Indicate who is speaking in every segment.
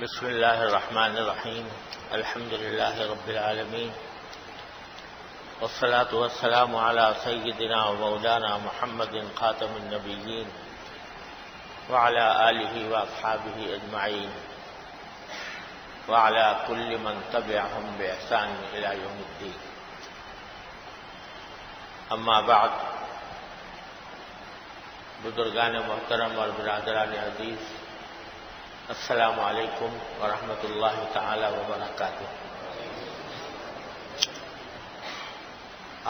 Speaker 1: بسم اللہ الرحمن الرحیم الحمد للہ رب العالمین والصلاة والسلام علی سیدنا و مولانا محمد خاتم النبیین وعلى آلہ واصحابہ اجمعین وعلى كل من تبعهم بإحسان إلى يوم الدین. اما بعد، بزرگان محترم اور برادران عزیز، السلام علیکم ورحمۃ اللہ تعالی وبرکاتہ.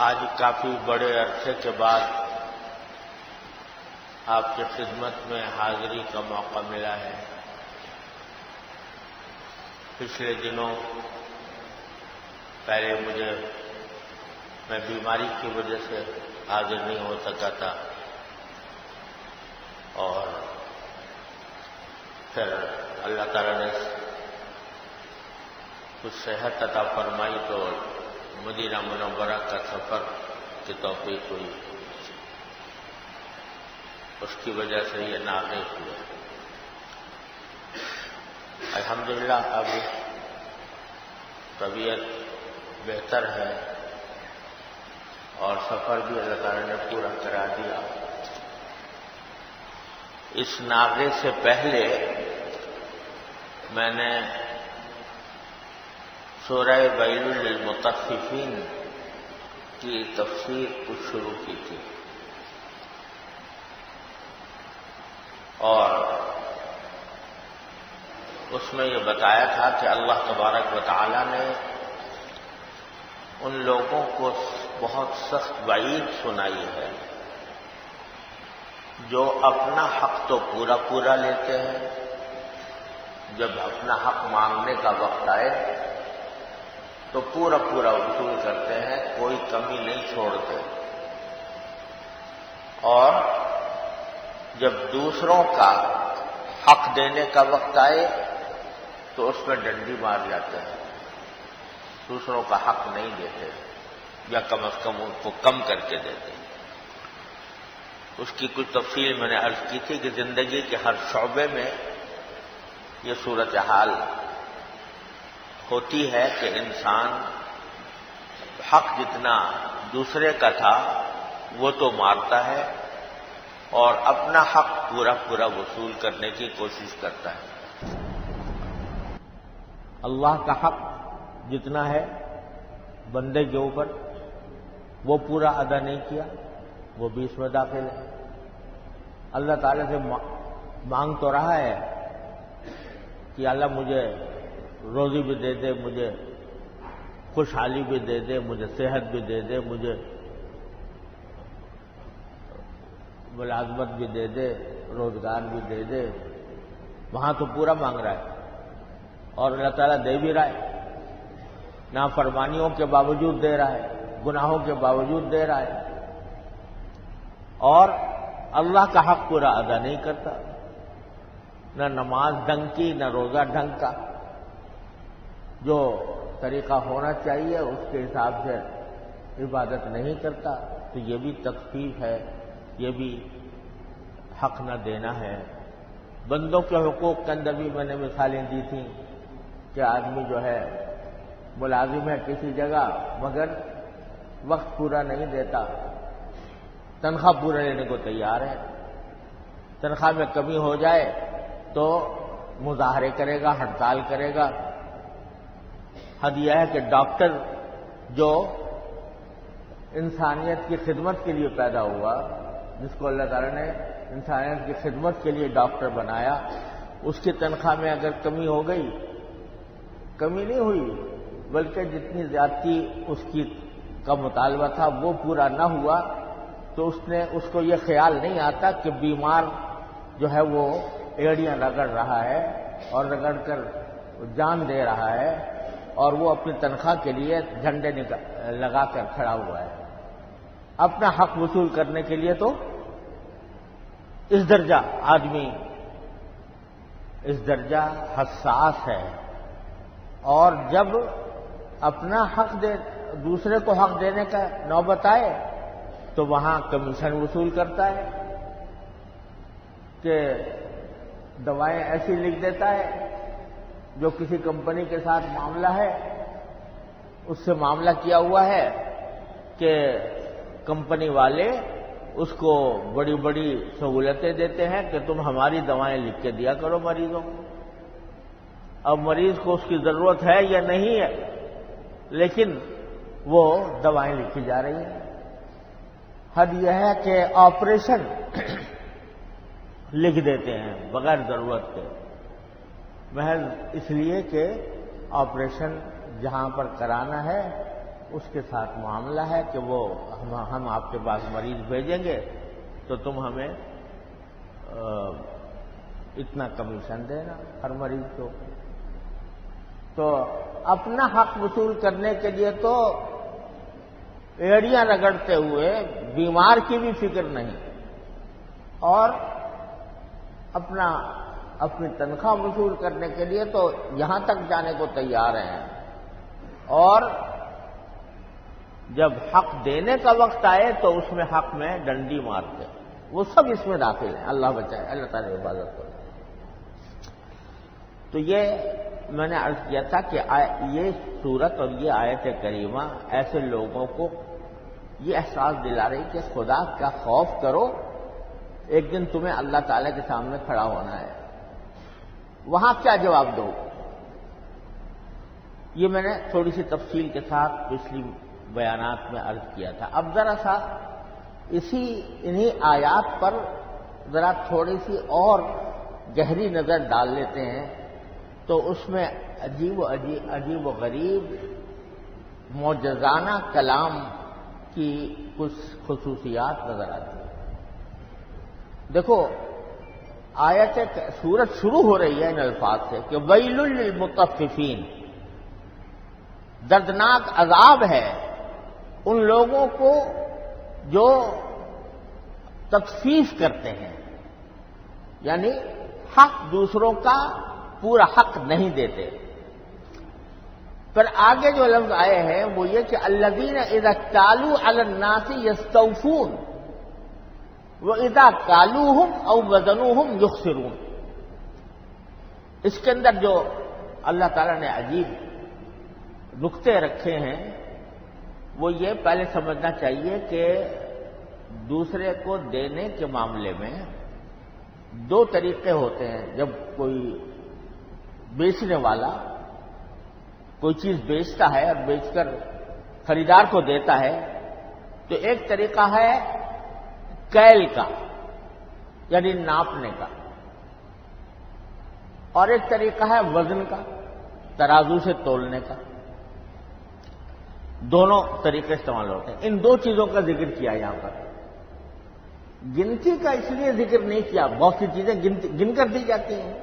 Speaker 1: آج کافی بڑے عرصے کے بعد آپ کی خدمت میں حاضری کا موقع ملا ہے. پچھلے دنوں پہلے میں بیماری کی وجہ سے حاضر نہیں ہو سکا تھا، اور پھر اللہ تعالیٰ نے کچھ صحت عطا فرمائی تو مدینہ منورہ کا سفر کی توفیق ہوئی. اس کی وجہ سے یہ ناقص ہوئے. الحمدللہ اب طبیعت بہتر ہے اور سفر بھی اللہ تعالیٰ نے پورا کرا دیا. اس ناغے سے پہلے میں نے سورہ ویل للمطففین کی تفسیر کچھ شروع کی تھی، اور اس میں یہ بتایا تھا کہ اللہ تبارک و تعالی نے ان لوگوں کو بہت سخت وعید سنائی ہے جو اپنا حق تو پورا پورا لیتے ہیں، جب اپنا حق مانگنے کا وقت آئے تو پورا پورا وصول کرتے ہیں، کوئی کمی نہیں چھوڑتے، اور جب دوسروں کا حق دینے کا وقت آئے تو اس میں ڈنڈی مار جاتے ہیں، دوسروں کا حق نہیں دیتے یا کم از کم ان کو کم کر کے دیتے ہیں. اس کی کچھ تفصیل میں نے عرض کی تھی کہ زندگی کے ہر شعبے میں یہ صورتحال ہوتی ہے کہ انسان حق جتنا دوسرے کا تھا وہ تو مارتا ہے اور اپنا حق پورا پورا وصول کرنے کی کوشش کرتا ہے. اللہ کا حق جتنا ہے بندے کے اوپر وہ پورا ادا نہیں کیا، وہ بھی اس میں داخل ہے. اللہ تعالیٰ سے مانگ تو رہا ہے کہ اللہ مجھے روزی بھی دے دے، مجھے خوشحالی بھی دے دے، مجھے صحت بھی دے دے، مجھے ملازمت بھی دے دے، روزگار بھی دے دے. وہاں تو پورا مانگ رہا ہے اور اللہ تعالیٰ دے بھی رہا ہے، نافرمانیوں کے باوجود دے رہا ہے، گناہوں کے باوجود دے رہا ہے، اور اللہ کا حق پورا ادا نہیں کرتا. نہ نماز ڈھنگ کی، نہ روزہ ڈھنگ کا، جو طریقہ ہونا چاہیے اس کے حساب سے عبادت نہیں کرتا. تو یہ بھی تخفیف ہے، یہ بھی حق نہ دینا ہے. بندوں کے حقوق کے اندر بھی میں نے مثالیں دی تھیں کہ آدمی جو ہے ملازم ہے کسی جگہ مگر وقت پورا نہیں دیتا، تنخواہ پورا لینے کو تیار ہے، تنخواہ میں کمی ہو جائے تو مظاہرے کرے گا، ہڑتال کرے گا. حد یہ ہے کہ ڈاکٹر جو انسانیت کی خدمت کے لیے پیدا ہوا، جس کو اللہ تعالیٰ نے انسانیت کی خدمت کے لیے ڈاکٹر بنایا، اس کی تنخواہ میں اگر کمی ہو گئی، کمی نہیں ہوئی بلکہ جتنی زیادتی اس کی کا مطالبہ تھا وہ پورا نہ ہوا، تو اس کو یہ خیال نہیں آتا کہ بیمار جو ہے وہ ایڑیاں رگڑ رہا ہے اور رگڑ کر جان دے رہا ہے، اور وہ اپنی تنخواہ کے لیے جھنڈے لگا کر کھڑا ہوا ہے. اپنا حق وصول کرنے کے لیے تو اس درجہ حساس ہے، اور جب اپنا حق دوسرے کو حق دینے کا نوبت آئے تو وہاں کمیشن وصول کرتا ہے کہ دوائیں ایسی لکھ دیتا ہے جو کسی کمپنی کے ساتھ معاملہ ہے اس سے معاملہ کیا ہوا ہے کہ کمپنی والے اس کو بڑی بڑی سہولتیں دیتے ہیں کہ تم ہماری دوائیں لکھ کے دیا کرو مریضوں کو. اب مریض کو اس کی ضرورت ہے یا نہیں ہے، لیکن وہ دوائیں لکھی جا رہی ہیں. حد یہ ہے کہ آپریشن لکھ دیتے ہیں بغیر ضرورت کے، محض اس لیے کہ آپریشن جہاں پر کرانا ہے اس کے ساتھ معاملہ ہے کہ وہ ہم آپ کے پاس مریض بھیجیں گے تو تم ہمیں اتنا کمیشن دینا ہر مریض کو. تو اپنا حق وصول کرنے کے لیے تو ایڑیاں رگڑتے ہوئے بیمار کی بھی فکر نہیں، اور اپنی تنخواہ وصول کرنے کے لیے تو یہاں تک جانے کو تیار ہیں، اور جب حق دینے کا وقت آئے تو اس میں حق میں ڈنڈی مارتے. وہ سب اس میں داخل ہیں. اللہ بچائے، اللہ تعالی حفاظت کرے. تو یہ میں نے عرض کیا تھا کہ یہ سورت اور یہ آیت کریمہ ایسے لوگوں کو یہ احساس دلا رہی کہ خدا کا خوف کرو، ایک دن تمہیں اللہ تعالی کے سامنے کھڑا ہونا ہے. وہاں کیا جواب دو؟ یہ میں نے تھوڑی سی تفصیل کے ساتھ پچھلی بیانات میں عرض کیا تھا. اب ذرا سا انہی آیات پر ذرا تھوڑی سی اور گہری نظر ڈال لیتے ہیں تو اس میں عجیب و غریب معجزانہ کلام کی کچھ خصوصیات نظر آتی ہیں. دیکھو، سورت شروع ہو رہی ہے ان الفاظ سے کہ ویل للمطففین، دردناک عذاب ہے ان لوگوں کو جو تطفیف کرتے ہیں، یعنی حق دوسروں کا پورا حق نہیں دیتے. پھر آگے جو لفظ آئے ہیں وہ یہ کہ الذین اذا اکتالوا علی الناس یستوفون واذا کالوہم او وزنوہم یخسرون. اس کے اندر جو اللہ تعالیٰ نے عجیب نقطے رکھے ہیں وہ یہ پہلے سمجھنا چاہیے کہ دوسرے کو دینے کے معاملے میں دو طریقے ہوتے ہیں. جب کوئی بیچنے والا کوئی چیز بیچتا ہے اور بیچ کر خریدار کو دیتا ہے تو ایک طریقہ ہے کیل کا، یعنی ناپنے کا، اور ایک طریقہ ہے وزن کا، ترازو سے تولنے کا. دونوں طریقے استعمال ہوتے ہیں. ان دو چیزوں کا ذکر کیا یہاں پر. گنتی کا اس لیے ذکر نہیں کیا، بہت سی چیزیں گن کر دی جاتی ہیں،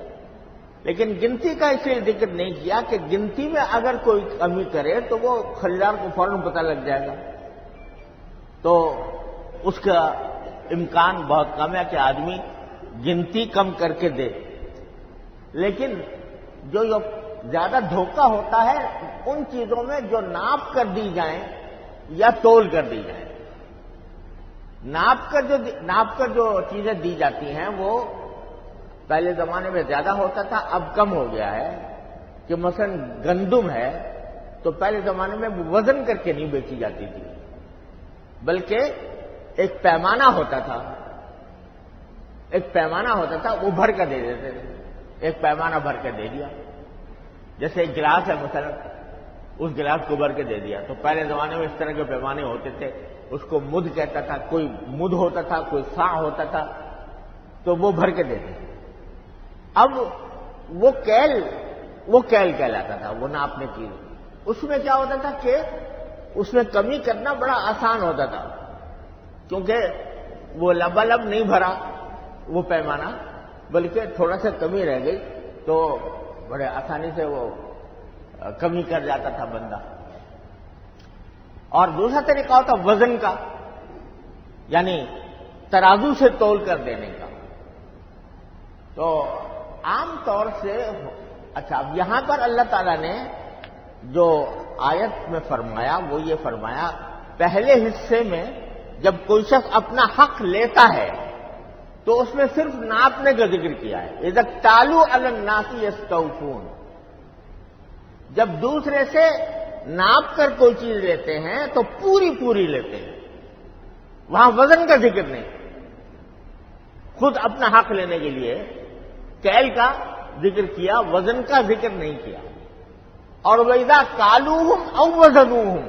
Speaker 1: لیکن گنتی کا اس لیے ذکر نہیں کیا کہ گنتی میں اگر کوئی کمی کرے تو وہ خریدار کو فوراً پتہ لگ جائے گا، تو اس کا امکان بہت کم ہے کہ آدمی گنتی کم کر کے دے. لیکن جو زیادہ دھوکہ ہوتا ہے ان چیزوں میں جو ناپ کر دی جائیں یا تول کر دی جائیں. ناپ کر جو چیزیں دی جاتی ہیں وہ پہلے زمانے میں زیادہ ہوتا تھا، اب کم ہو گیا ہے. کہ مثلا گندم ہے تو پہلے زمانے میں وزن کر کے نہیں بیچی جاتی تھی، بلکہ ایک پیمانہ ہوتا تھا، وہ بھر کر دے دیتے تھے. ایک پیمانہ بھر کے دے دیا، جیسے ایک گلاس ہے مثلا، اس گلاس کو بھر کے دے دیا. تو پہلے زمانے میں اس طرح کے پیمانے ہوتے تھے. اس کو مد کہتا تھا، کوئی مد ہوتا تھا، کوئی سا ہوتا تھا، تو وہ بھر کے دیتے. اب وہ کیل کہلاتا تھا، وہ ناپنے کی. اس میں کیا ہوتا تھا کہ اس میں کمی کرنا بڑا آسان ہوتا تھا، کیونکہ وہ لبالب نہیں بھرا وہ پیمانہ، بلکہ تھوڑا سا کمی رہ گئی تو بڑے آسانی سے وہ کمی کر جاتا تھا بندہ. اور دوسرا طریقہ ہوتا وزن کا، یعنی ترازو سے تول کر دینے کا. تو عام طور سے اچھا، اب یہاں پر اللہ تعالیٰ نے جو آیت میں فرمایا وہ یہ فرمایا، پہلے حصے میں جب کوئی شخص اپنا حق لیتا ہے تو اس میں صرف ناپنے کا ذکر کیا ہے. اذا اکتالوا علی الناس یستوفون، جب دوسرے سے ناپ کر کوئی چیز لیتے ہیں تو پوری پوری لیتے ہیں، وہاں وزن کا ذکر نہیں، خود اپنا حق لینے کے لیے کیل کا ذکر کیا، وزن کا ذکر نہیں کیا۔ اور وَإِذَا كَالُوهُمْ أَوْ وَزَنُوهُمْ،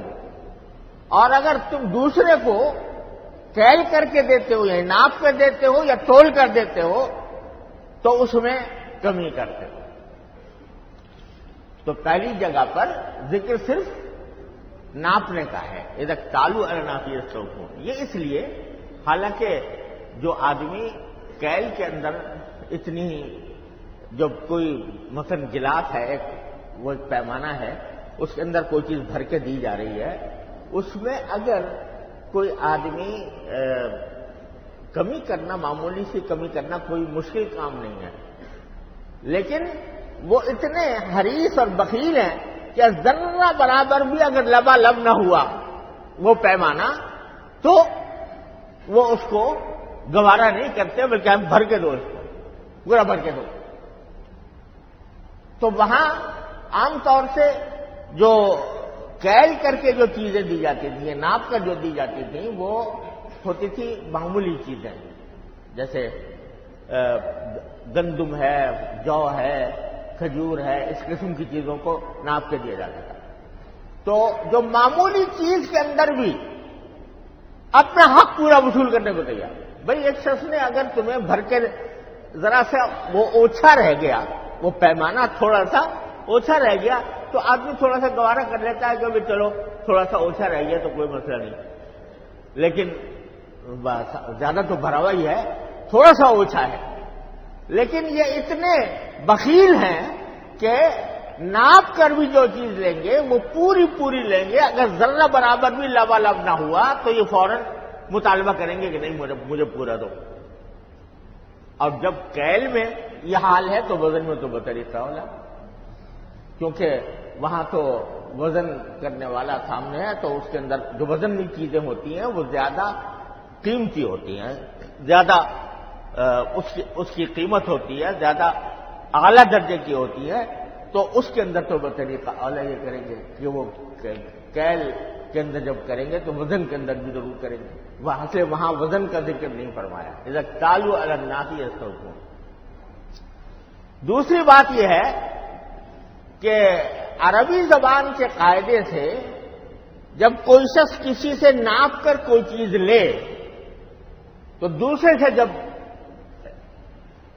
Speaker 1: اور اگر تم دوسرے کو کیل کر کے دیتے ہو یا ناپ کر دیتے ہو یا تول کر دیتے ہو تو اس میں کمی کرتے ہو۔ تو پہلی جگہ پر ذکر صرف ناپنے کا ہے، اذا اکتالوا علی الناس یستوفون، یہ اس لیے حالانکہ جو آدمی کیل کے اندر اتنی، جب کوئی مثلا گلاس ہے، ایک وہ ایک پیمانہ ہے، اس کے اندر کوئی چیز بھر کے دی جا رہی ہے، اس میں اگر کوئی آدمی کمی کرنا، معمولی سی کمی کرنا کوئی مشکل کام نہیں ہے، لیکن وہ اتنے حریص اور بخیل ہیں کہ ذرہ برابر بھی اگر لبالب نہ ہوا وہ پیمانہ تو وہ اس کو گوارا نہیں کرتے، بلکہ ہم بھر کے دو، اس کو پورا بھر کے دو۔ تو وہاں عام طور سے جو کیل کر کے جو چیزیں دی جاتی تھیں، ناپ کر جو دی جاتی تھیں، وہ ہوتی تھی معمولی چیزیں، جیسے گندم ہے، جو ہے، کھجور ہے، اس قسم کی چیزوں کو ناپ کے دیا جاتا تھا۔ تو جو معمولی چیز کے اندر بھی اپنا حق پورا وصول کرنے کو تیار، بھئی ایک شخص نے اگر تمہیں بھر کے ذرا سا وہ اوچھا رہ گیا، وہ پیمانہ تھوڑا سا اوچھا رہ گیا تو آدمی تھوڑا سا گوارا کر لیتا ہے کہ چلو تھوڑا سا اوچھا رہ گیا تو کوئی مسئلہ نہیں، لیکن زیادہ تو بھرا ہوا ہی ہے، تھوڑا سا اوچھا ہے۔ لیکن یہ اتنے بخیل ہیں کہ ناپ کر بھی جو چیز لیں گے وہ پوری پوری لیں گے، اگر ذرہ برابر بھی لبالب نہ ہوا تو یہ فوراً مطالبہ کریں گے کہ نہیں مجھے پورا دو۔ اور جب کیل میں یہ حال ہے تو وزن میں تو بطریقہ اولا، کیونکہ وہاں تو وزن کرنے والا سامنے ہے، تو اس کے اندر جو وزن کی چیزیں ہوتی ہیں وہ زیادہ قیمتی ہوتی ہیں، زیادہ اس کی قیمت ہوتی ہے، زیادہ اعلیٰ درجے کی ہوتی ہے، تو اس کے اندر تو بطریقہ اولا یہ کریں گے کہ وہ کیل کے اندر جب کریں گے تو وزن کے اندر بھی ضرور کریں گے، وہاں سے وہاں وزن کا ذکر نہیں فرمایا، اذا اکتالوا علی الناس یستوفون۔ دوسری بات یہ ہے کہ عربی زبان کے قاعدے سے جب کوئی شخص کسی سے ناپ کر کوئی چیز لے تو دوسرے سے جب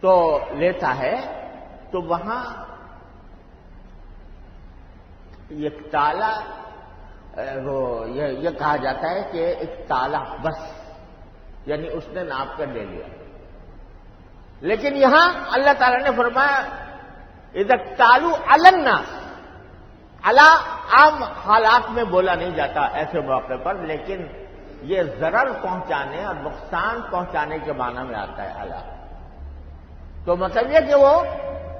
Speaker 1: تو لیتا ہے تو وہاں ایک تالا یہ کہا جاتا ہے کہ ایک تالا بس، یعنی اس نے ناپ کر لے لیا۔ لیکن یہاں اللہ تعالیٰ نے فرمایا اذا اکتالوا علی الناس، علی عام حالات میں بولا نہیں جاتا ایسے موقع پر، لیکن یہ ضرر پہنچانے اور نقصان پہنچانے کے معنی میں آتا ہے علی۔ تو مطلب یہ کہ وہ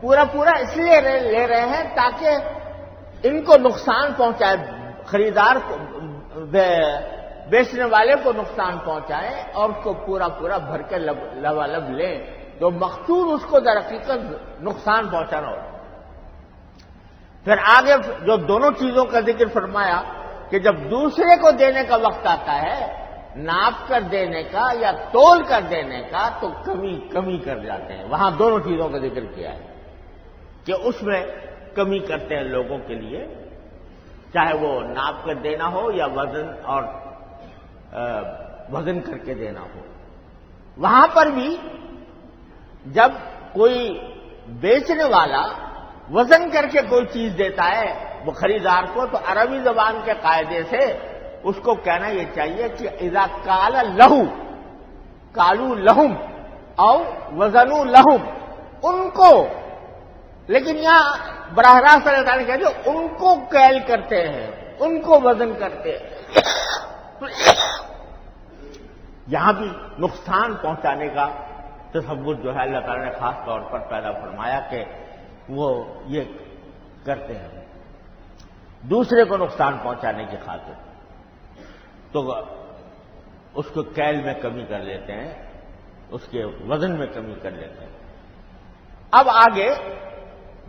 Speaker 1: پورا پورا اس لیے لے رہے ہیں تاکہ ان کو نقصان پہنچائے، خریدار کو، بیچنے والے کو نقصان پہنچائے اور اس کو پورا پورا بھر کے لبالب لیں، تو مقصود اس کو در حقیقت نقصان پہنچانا ہو۔ پھر آگے جو دونوں چیزوں کا ذکر فرمایا کہ جب دوسرے کو دینے کا وقت آتا ہے، ناپ کر دینے کا یا تول کر دینے کا، تو کمی کر جاتے ہیں، وہاں دونوں چیزوں کا ذکر کیا ہے کہ اس میں کمی کرتے ہیں لوگوں کے لیے، چاہے وہ ناپ کر دینا ہو یا وزن کر کے دینا ہو۔ وہاں پر بھی جب کوئی بیچنے والا وزن کر کے کوئی چیز دیتا ہے وہ خریدار کو، تو عربی زبان کے قاعدے سے اس کو کہنا یہ چاہیے کہ اذا قال لہو قالوا لہم او وزنوا لہم، ان کو، لیکن یہاں براہ راست اللہ تعالیٰ نے کہا جو ان کو کیل کرتے ہیں، ان کو وزن کرتے ہیں، یہاں بھی نقصان پہنچانے کا تصور جو ہے اللہ تعالیٰ نے خاص طور پر پیدا فرمایا کہ وہ یہ کرتے ہیں دوسرے کو نقصان پہنچانے کی خاطر، تو اس کو کیل میں کمی کر لیتے ہیں، اس کے وزن میں کمی کر لیتے ہیں۔ اب آگے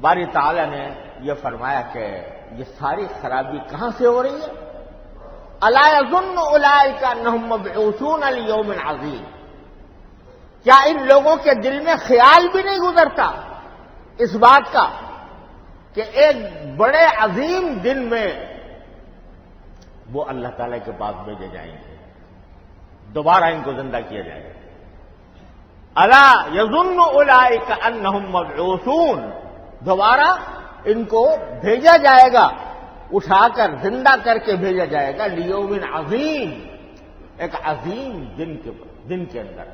Speaker 1: باری تعالیٰ نے یہ فرمایا کہ یہ ساری خرابی کہاں سے ہو رہی ہے؟ الا یظن اولئک انہم مبعوثون لیوم عظیم، کیا ان لوگوں کے دل میں خیال بھی نہیں گزرتا اس بات کا کہ ایک بڑے عظیم دن میں وہ اللہ تعالی کے پاس بھیجے جائیں گے، دوبارہ ان کو زندہ کیا جائے گا۔ الا یظن اولئک انہم مبعوثون، دوبارہ ان کو بھیجا جائے گا، اٹھا کر زندہ کر کے بھیجا جائے گا، لیوم عظیم، ایک عظیم دن کے اندر،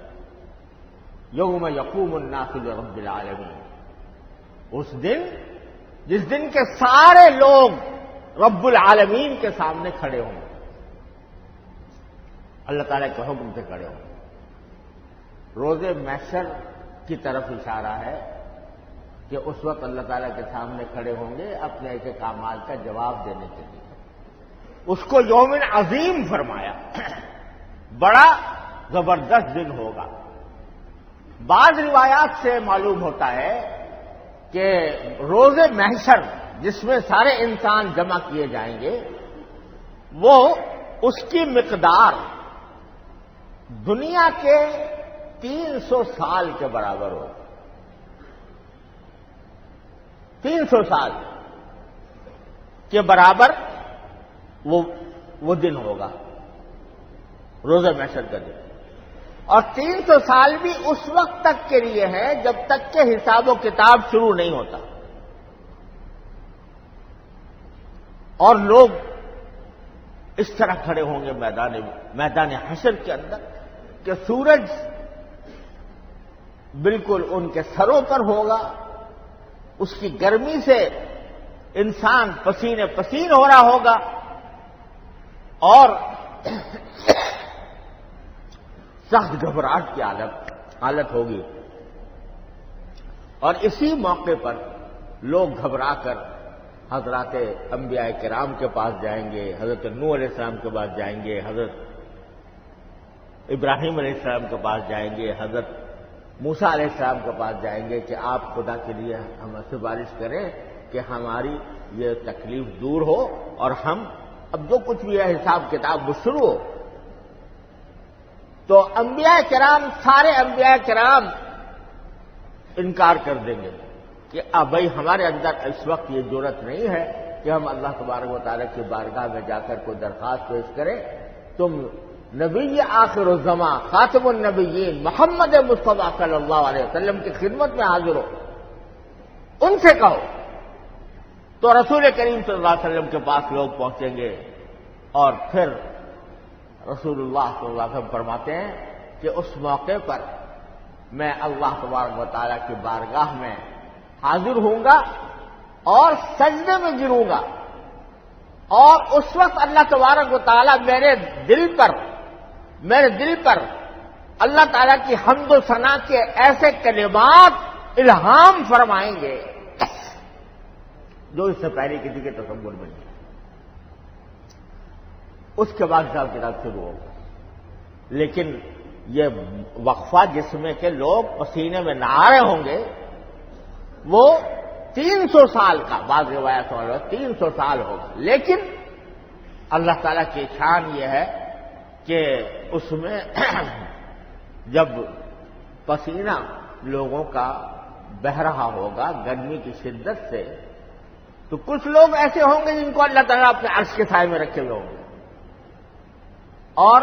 Speaker 1: یوم یقوم الناس لرب العالمین، اس دن جس دن کے سارے لوگ رب العالمین کے سامنے کھڑے ہوں گے، اللہ تعالیٰ کے حکم سے کھڑے ہوں گے۔ روز محشر کی طرف اشارہ ہے کہ اس وقت اللہ تعالیٰ کے سامنے کھڑے ہوں گے اپنے ایسے اعمال کا جواب دینے کے لیے، اس کو یوم عظیم فرمایا، بڑا زبردست دن ہوگا۔ بعض روایات سے معلوم ہوتا ہے کہ روز محشر جس میں سارے انسان جمع کیے جائیں گے، وہ اس کی مقدار دنیا کے 300 سال کے برابر ہو، 300 سال کے برابر وہ دن ہوگا، روز محشر کا دن۔ اور 300 سال بھی اس وقت تک کے لیے ہے جب تک کہ حساب و کتاب شروع نہیں ہوتا، اور لوگ اس طرح کھڑے ہوں گے میدان حشر کے اندر کہ سورج بالکل ان کے سروں پر ہوگا، اس کی گرمی سے انسان پسینے پسین ہو رہا ہوگا، اور سخت گھبراہٹ کی حالت ہوگی، اور اسی موقع پر لوگ گھبرا کر حضرات انبیاء کرام کے پاس جائیں گے، حضرت نوح علیہ السلام کے پاس جائیں گے، حضرت ابراہیم علیہ السلام کے پاس جائیں گے، حضرت موسیٰ علیہ السلام کے پاس جائیں گے کہ آپ خدا کے لیے ہم سفارش کریں کہ ہماری یہ تکلیف دور ہو اور ہم اب جو کچھ بھی ہے حساب کتاب وہ شروع ہو۔ تو انبیاء کرام، سارے انبیاء کرام انکار کر دیں گے کہ اب بھائی ہمارے اندر اس وقت یہ جرأت نہیں ہے کہ ہم اللہ تبارک و تعالیٰ کی بارگاہ میں جا کر کوئی درخواست پیش کریں، تم نبی آخر الزماں خاتم النبیین محمد مصطفیٰ صلی اللہ علیہ وسلم کی خدمت میں حاضر ہو، ان سے کہو۔ تو رسول کریم صلی اللہ علیہ وسلم کے پاس لوگ پہنچیں گے، اور پھر رسول اللہ صلی اللہ علیہ وسلم فرماتے ہیں کہ اس موقع پر میں اللہ تبارک و تعالیٰ کی بارگاہ میں حاضر ہوں گا اور سجدے میں گروں گا، اور اس وقت اللہ تبارک و تعالیٰ میرے دل پر اللہ تعالیٰ کی حمد و ثنا کے ایسے کلمات الہام فرمائیں گے جو اس سے پہلے کسی کے تصور میں نہیں۔ اس کے بعد حساب کتاب شروع ہوگا، لیکن یہ وقفہ جس میں کہ لوگ پسینے میں نہا رہے ہوں گے وہ 300 سال کا، بعض روایت میں 300 سال ہوگا، لیکن اللہ تعالیٰ کی شان یہ ہے کہ اس میں جب پسینہ لوگوں کا بہ رہا ہوگا گرمی کی شدت سے، تو کچھ لوگ ایسے ہوں گے جن کو اللہ تعالیٰ اپنے عرش کے سائے میں رکھے ہوئے ہوں گے، اور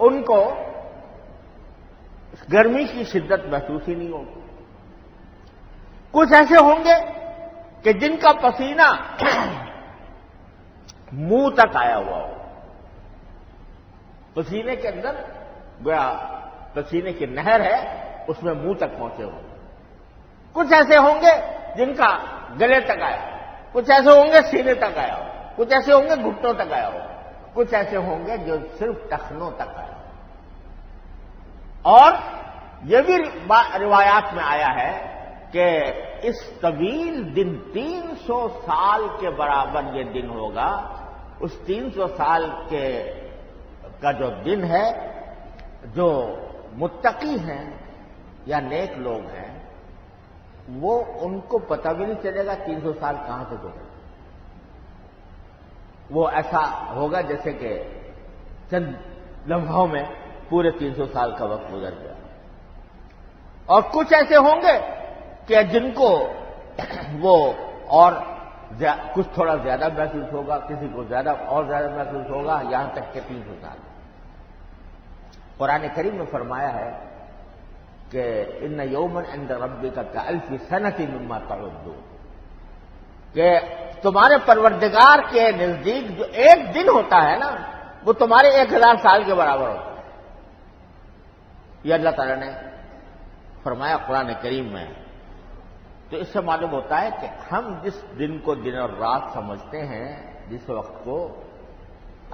Speaker 1: ان کو گرمی کی شدت محسوس ہی نہیں ہوگی۔ کچھ ایسے ہوں گے کہ جن کا پسینہ منہ تک آیا ہوا ہو، پسینے کے اندر گویا پسینے کی نہر ہے، اس میں منہ تک پہنچے ہوں۔ کچھ ایسے ہوں گے جن کا گلے تک آیا، کچھ ایسے ہوں گے سینے تک آیا ہو، کچھ ایسے ہوں گے گھٹنوں تک آیا ہو، کچھ ایسے ہوں گے جو صرف ٹخنوں تک آیا ہو۔ اور یہ بھی روایات میں آیا ہے کہ اس طویل دن 300 سال کے برابر یہ دن ہوگا، اس 300 سال کا جو دن ہے، جو متقی ہیں یا نیک لوگ ہیں وہ ان کو پتہ بھی نہیں چلے گا 300 سال کہاں سے گزرے. وہ ایسا ہوگا جیسے کہ چند لمحوں میں پورے 300 سال کا وقت گزر گیا. اور کچھ ایسے ہوں گے کہ جن کو وہ اور کچھ تھوڑا زیادہ محسوس ہوگا، کسی کو زیادہ اور زیادہ محسوس ہوگا، یہاں تک کہ 300 سال. قرآن کریم میں فرمایا ہے کہ ان یومن عند ربک کالف سنۃ مما تعدون، کہ تمہارے پروردگار کے نزدیک جو ایک دن ہوتا ہے نا، وہ تمہارے 1000 سال کے برابر ہوتا ہے. یہ اللہ تعالیٰ نے فرمایا قرآن کریم میں. تو اس سے معلوم ہوتا ہے کہ ہم جس دن کو دن اور رات سمجھتے ہیں، جس وقت کو،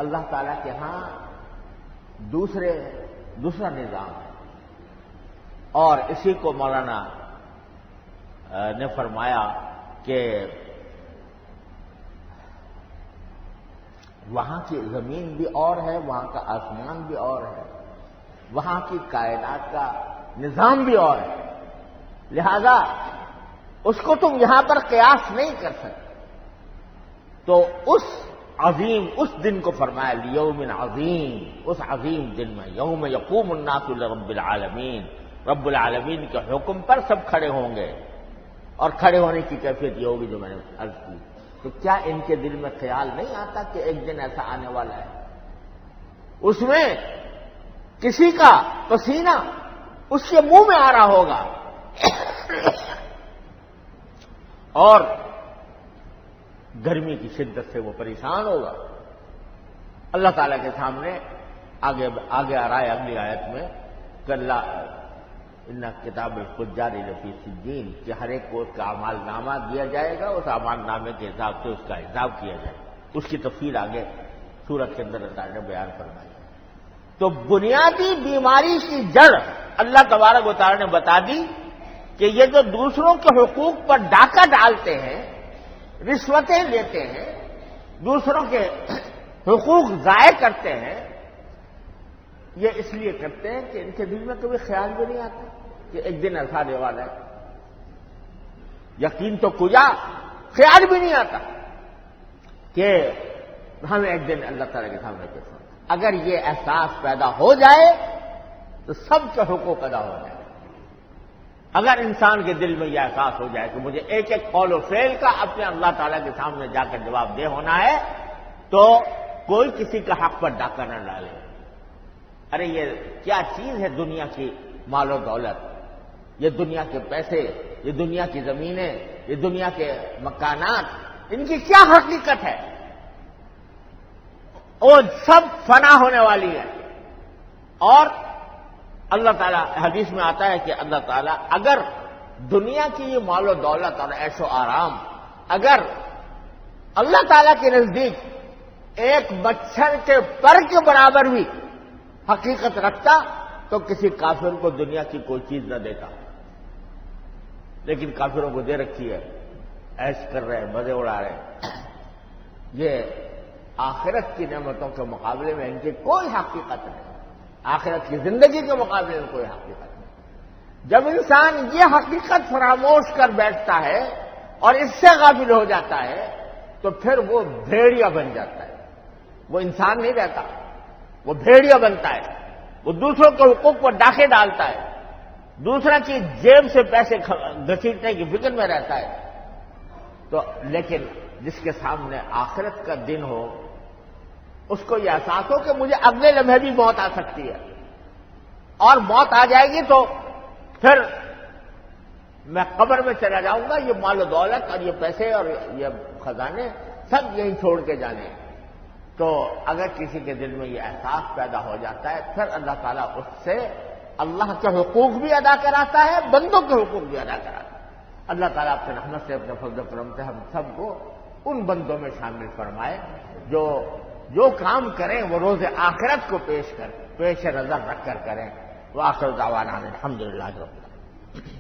Speaker 1: اللہ تعالیٰ کے ہاں دوسرا نظام ہے. اور اسی کو مولانا نے فرمایا کہ وہاں کی زمین بھی اور ہے، وہاں کا آسمان بھی اور ہے، وہاں کی کائنات کا نظام بھی اور ہے. لہذا اس کو تم یہاں پر قیاس نہیں کر سکتے. تو اس دن کو فرمایا لیوم عظیم، اس عظیم دن میں، یوم یقوم الناس لرب العالمین، رب العالمین کے حکم پر سب کھڑے ہوں گے. اور کھڑے ہونے کی کیفیت یہ ہوگی جو میں نے عرض کی. تو کیا ان کے دل میں خیال نہیں آتا کہ ایک دن ایسا آنے والا ہے، اس میں کسی کا پسینہ اس کے منہ میں آ رہا ہوگا اور گرمی کی شدت سے وہ پریشان ہوگا. اللہ تعالیٰ کے سامنے آگے آ رہا ہے اگلی آیت میں کہ اللہ ان کتاب الفجار لفی سجین، کہ ہر ایک کو اس کا اعمال نامہ دیا جائے گا، اس اعمال نامے کے حساب سے اس کا حساب کیا جائے گا. اس کی تفصیل آگے سورت کے اندر اللہ نے بیان فرمائی. تو بنیادی بیماری کی جڑ اللہ تبارک و تعالی نے بتا دی کہ یہ جو دوسروں کے حقوق پر ڈاکہ ڈالتے ہیں، رشوتیں لیتے ہیں، دوسروں کے حقوق ضائع کرتے ہیں، یہ اس لیے کرتے ہیں کہ ان کے دل میں کبھی خیال بھی نہیں آتا کہ ایک دن ایسا آنے والا ہے. یقین تو کجا، خیال بھی نہیں آتا کہ ہمیں ایک دن اللہ تعالیٰ کے سامنے پیش ہونا. اگر یہ احساس پیدا ہو جائے تو سب کے حقوق ادا ہو جائے. اگر انسان کے دل میں یہ احساس ہو جائے کہ مجھے ایک ایک قول و فعل کا اپنے اللہ تعالیٰ کے سامنے جا کر جواب دہ ہونا ہے، تو کوئی کسی کا حق پر ڈاکہ نہ ڈالے. ارے یہ کیا چیز ہے دنیا کی مال و دولت، یہ دنیا کے پیسے، یہ دنیا کی زمینیں، یہ دنیا کے مکانات، ان کی کیا حقیقت ہے؟ وہ سب فنا ہونے والی ہے. اور اللہ تعالیٰ حدیث میں آتا ہے کہ اللہ تعالیٰ اگر دنیا کی یہ مال و دولت اور عیش و آرام اگر اللہ تعالیٰ کے نزدیک ایک مچھر کے پر کے برابر بھی حقیقت رکھتا تو کسی کافر کو دنیا کی کوئی چیز نہ دیتا. لیکن کافروں کو دے رکھی ہے، عیش کر رہے ہیں، مزے اڑا رہے ہیں. یہ آخرت کی نعمتوں کے مقابلے میں ان کی کوئی حقیقت نہیں، آخرت کی زندگی کے مقابلے میں کوئی حقیقت نہیں. جب انسان یہ حقیقت فراموش کر بیٹھتا ہے اور اس سے غافل ہو جاتا ہے تو پھر وہ بھیڑیا بن جاتا ہے. وہ انسان نہیں رہتا، وہ بھیڑیا بنتا ہے. وہ دوسروں کے حقوق پر ڈاکے ڈالتا ہے، دوسرا کی جیب سے پیسے گھسیٹنے کی فکر میں رہتا ہے. تو لیکن جس کے سامنے آخرت کا دن ہو، اس کو یہ احساس ہو کہ مجھے اگلے لمحے بھی موت آ سکتی ہے، اور موت آ جائے گی تو پھر میں قبر میں چلا جاؤں گا. یہ مال و دولت اور یہ پیسے اور یہ خزانے سب یہیں چھوڑ کے جانے. تو اگر کسی کے دل میں یہ احساس پیدا ہو جاتا ہے، پھر اللہ تعالیٰ اس سے اللہ کے حقوق بھی ادا کراتا ہے، بندوں کے حقوق بھی ادا کراتا ہے. اللہ تعالیٰ اپنے رحمت سے، اپنے فضل و کرم سے ہم سب کو ان بندوں میں شامل فرمائے جو کام کریں وہ روز آخرت کو پیش نظر رکھ کر کریں. وآخر دعوانا الحمدللہ رب العالمین.